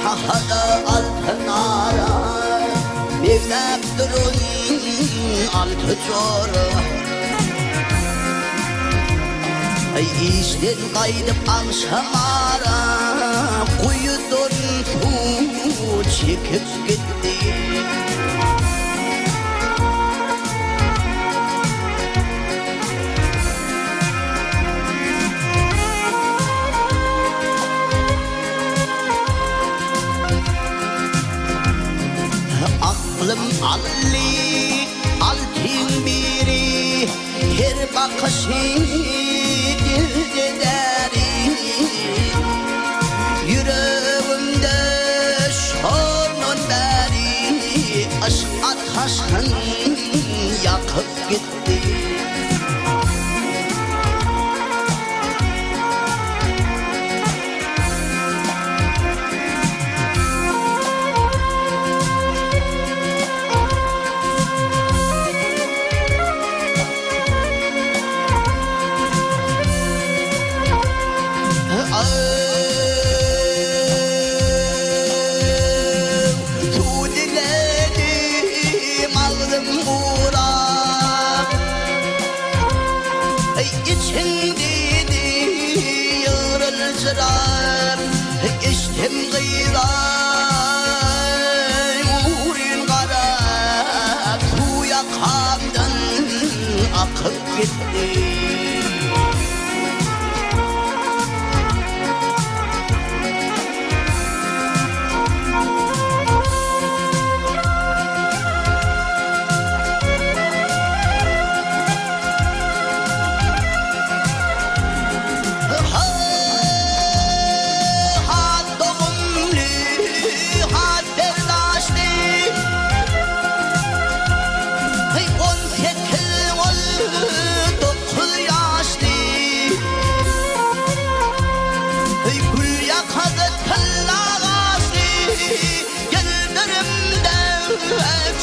tahada altın ara Mevlap durun altı çoru İşten kaydıp akşamara Kuyudun su çekip gitti Aklım alli altın biri her bakışı derderi yüreğimde şonun beri aşk ateşin yakıp gitti İçtim gıyran uğrun kara Su yakamdan akıp gitti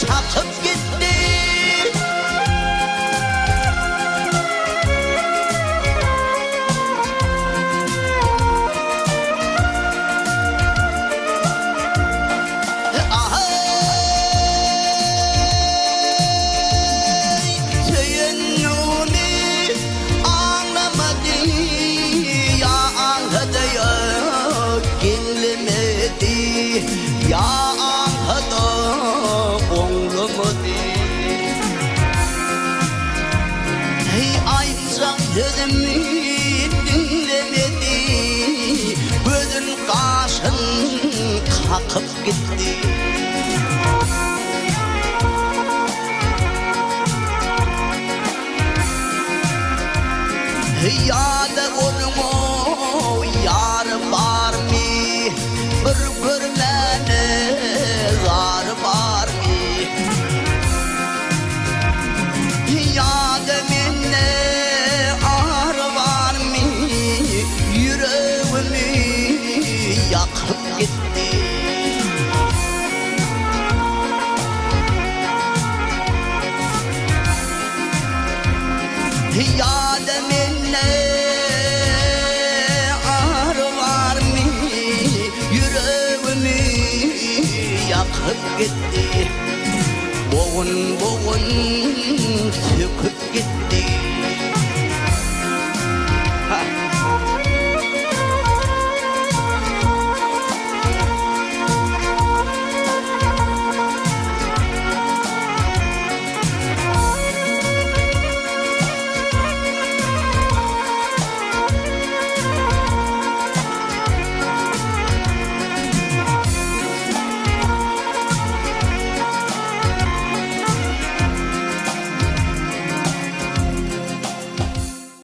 Çakıp gitti Söyününü anlamadı Ya anladı ya dinlemedi Ya anladı Ayrıca sözümü dinlemedi Gözün kaşın kalkıp gitti Ya da onun o yar var mı Bir görmene zar var mı Ya da minne ar var mı yüreğimi yakıp gitti Ya da minne ar var mı yüreğimi yakıp gitti Boğun boğun